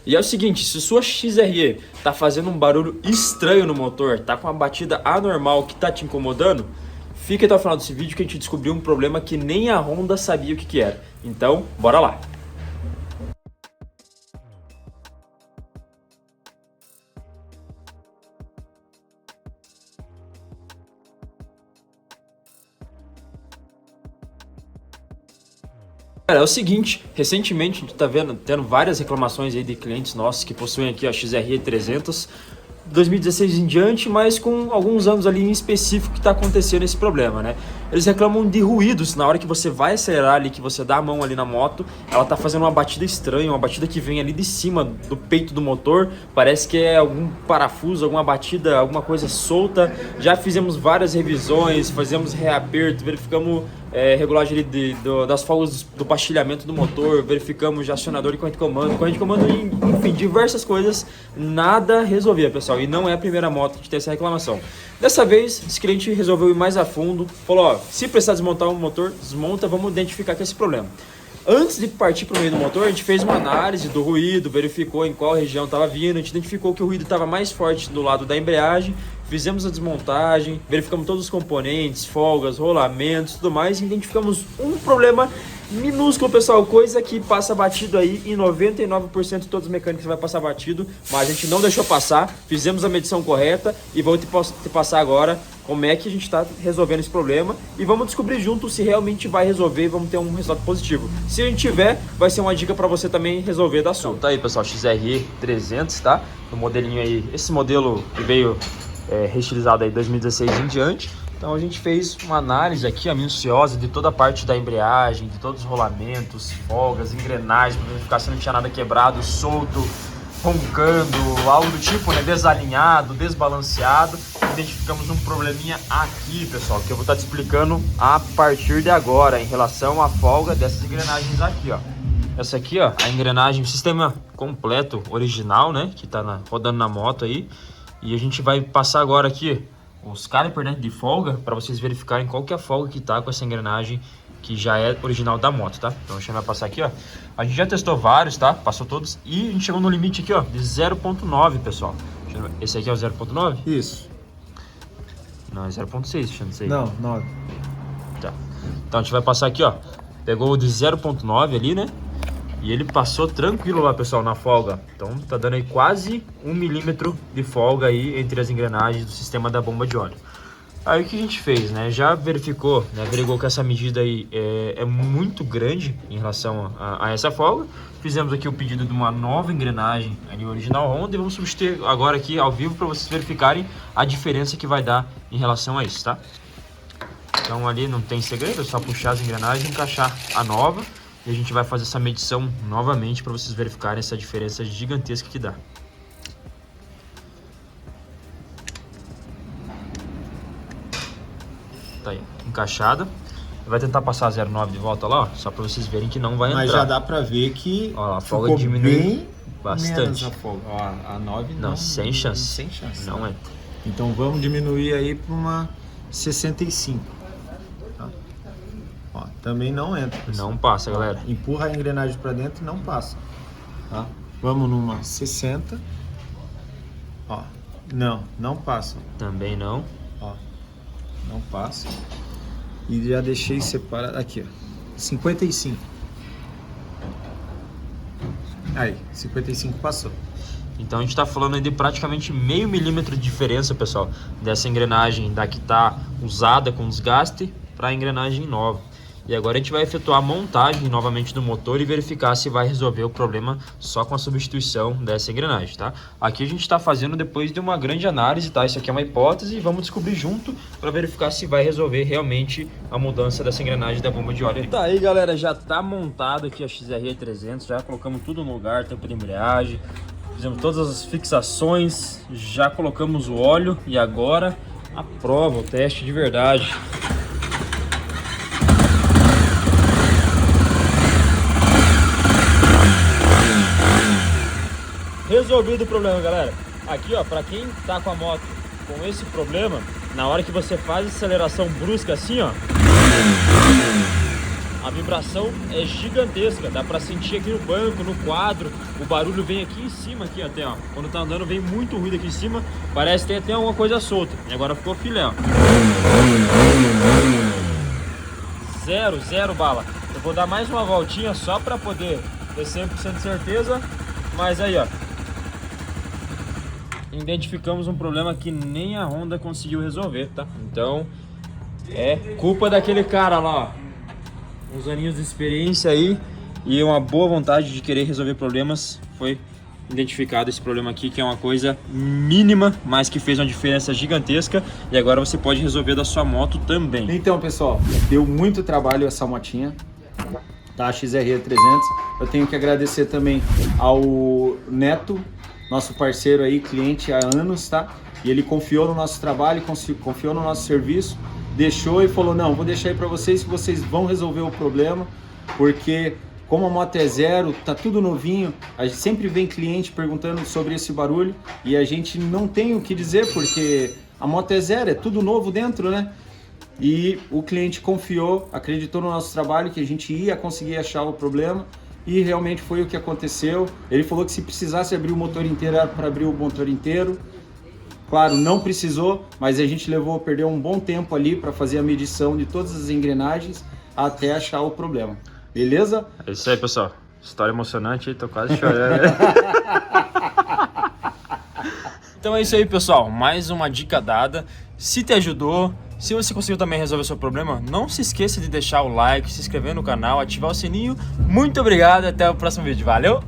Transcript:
E é o seguinte, se sua XRE tá fazendo um barulho estranho no motor, tá com uma batida anormal que tá te incomodando, fica até o final desse vídeo que a gente descobriu um problema que nem a Honda sabia o que era. Então, bora lá! Cara, é o seguinte, recentemente a gente tá tendo várias reclamações aí de clientes nossos que possuem aqui a XRE 300 2016 em diante, mas com alguns anos ali em específico que está acontecendo esse problema, né? Eles reclamam de ruídos na hora que você vai acelerar ali, que você dá a mão ali na moto, ela tá fazendo uma batida estranha, uma batida que vem ali de cima do peito do motor, parece que é algum parafuso, alguma batida, alguma coisa solta. Já fizemos várias revisões, fazemos reaperto, verificamos regulagem ali das folgas do pastilhamento do motor, verificamos já acionador e corrente de comando, enfim, diversas coisas, nada resolvia, pessoal, e não é a primeira moto que tem essa reclamação. Dessa vez, esse cliente resolveu ir mais a fundo, falou, ó, se precisar desmontar o motor, desmonta, vamos identificar que é esse problema. Antes de partir para o meio do motor, a gente fez uma análise do ruído, verificou em qual região estava vindo, a gente identificou que o ruído estava mais forte do lado da embreagem, fizemos a desmontagem, verificamos todos os componentes, folgas, rolamentos, tudo mais, e identificamos um problema minúsculo, pessoal, coisa que passa batido aí em 99% de todos os mecânicos vai passar batido, mas a gente não deixou passar, fizemos a medição correta e vou te passar agora como é que a gente está resolvendo esse problema e vamos descobrir junto se realmente vai resolver e vamos ter um resultado positivo. Se a gente tiver, vai ser uma dica para você também resolver da sua. Então, tá aí, pessoal, XRE 300, tá? O modelinho aí, esse modelo que veio reestilizado aí 2016 em diante. Então a gente fez uma análise aqui, minuciosa, de toda a parte da embreagem, de todos os rolamentos, folgas, engrenagens, para verificar se não tinha nada quebrado, solto, roncando, algo do tipo, né, desalinhado, desbalanceado. Identificamos um probleminha aqui, pessoal, que eu vou estar te explicando a partir de agora, em relação à folga dessas engrenagens aqui, ó. Essa aqui, ó, a engrenagem, o sistema completo, original, né, que tá rodando na moto aí. E a gente vai passar agora aqui os caliper, né, de folga, para vocês verificarem qual que é a folga que tá com essa engrenagem que já é original da moto, tá? Então a gente vai passar aqui, ó. A gente já testou vários, tá? Passou todos e a gente chegou no limite aqui, ó, de 0.9, pessoal. Esse aqui é o 0.9? Isso. Não, é 0.6, deixa eu não sei. Não, 9. Tá. Então a gente vai passar aqui, ó. Pegou o de 0.9 ali, né? E ele passou tranquilo lá, pessoal, na folga. Então tá dando aí quase 1 milímetro de folga aí entre as engrenagens do sistema da bomba de óleo. Aí o que a gente fez, né? Já verificou, né? Averigou que essa medida aí é muito grande em relação a essa folga. Fizemos aqui o pedido de uma nova engrenagem ali original Honda e vamos substituir agora aqui ao vivo para vocês verificarem a diferença que vai dar em relação a isso, tá? Então ali não tem segredo, é só puxar as engrenagens e encaixar a nova. E a gente vai fazer essa medição novamente para vocês verificarem essa diferença gigantesca que dá. Tá aí, encaixada. Vai tentar passar a 0,9 de volta lá, ó, só para vocês verem que não vai entrar. Mas já dá para ver que ó, a folga diminui bastante. A folga. Ó, a 9 não, sem chance. Sem chance. Não entra. Então vamos diminuir aí para uma 65. Ó, também não entra, pessoal. Não passa, galera. Empurra a engrenagem para dentro e não passa, tá? Vamos numa 60. Ó, não passa. Também não. Ó, não passa. E já deixei separado aqui, ó. 55. Aí, 55 passou. Então a gente está falando aí de praticamente meio milímetro de diferença, pessoal, dessa engrenagem da que está usada com desgaste para a engrenagem nova. E agora a gente vai efetuar a montagem novamente do motor e verificar se vai resolver o problema só com a substituição dessa engrenagem, tá? Aqui a gente está fazendo depois de uma grande análise, tá? Isso aqui é uma hipótese e vamos descobrir junto para verificar se vai resolver realmente a mudança dessa engrenagem da bomba de óleo aí. Tá aí, galera, já tá montado aqui a XRE 300, já colocamos tudo no lugar, tampa de embreagem, fizemos todas as fixações, já colocamos o óleo e agora a prova, o teste de verdade. Resolvido o problema, galera. Aqui, ó, pra quem tá com a moto com esse problema, na hora que você faz a aceleração brusca assim, ó, a vibração é gigantesca, dá pra sentir aqui no banco, no quadro, o barulho vem aqui em cima, aqui até, ó. Quando tá andando vem muito ruído aqui em cima, parece que tem até alguma coisa solta. E agora ficou filé, ó. Zero bala. Eu vou dar mais uma voltinha só pra poder ter 100% de certeza, mas aí, ó. Identificamos um problema que nem a Honda conseguiu resolver, tá? Então, é culpa daquele cara lá, ó. Uns aninhos de experiência aí e uma boa vontade de querer resolver problemas. Foi identificado esse problema aqui, que é uma coisa mínima, mas que fez uma diferença gigantesca. E agora você pode resolver da sua moto também. Então, pessoal, deu muito trabalho essa motinha, tá? A XRE 300. Eu tenho que agradecer também ao Neto, nosso parceiro aí, cliente há anos, tá? E ele confiou no nosso trabalho, confiou no nosso serviço, deixou e falou, não, vou deixar aí para vocês que vocês vão resolver o problema, porque como a moto é zero, tá tudo novinho, a gente sempre vem cliente perguntando sobre esse barulho e a gente não tem o que dizer, porque a moto é zero, é tudo novo dentro, né? E o cliente confiou, acreditou no nosso trabalho, que a gente ia conseguir achar o problema. E realmente foi o que aconteceu. Ele falou que se precisasse abrir o motor inteiro, era para abrir o motor inteiro. Claro, não precisou, mas a gente perdeu um bom tempo ali para fazer a medição de todas as engrenagens até achar o problema. Beleza? É isso aí, pessoal. História emocionante, tô quase chorando. Então é isso aí, pessoal. Mais uma dica dada. Se te ajudou, se você conseguiu também resolver o seu problema, não se esqueça de deixar o like, se inscrever no canal, ativar o sininho. Muito obrigado e até o próximo vídeo. Valeu!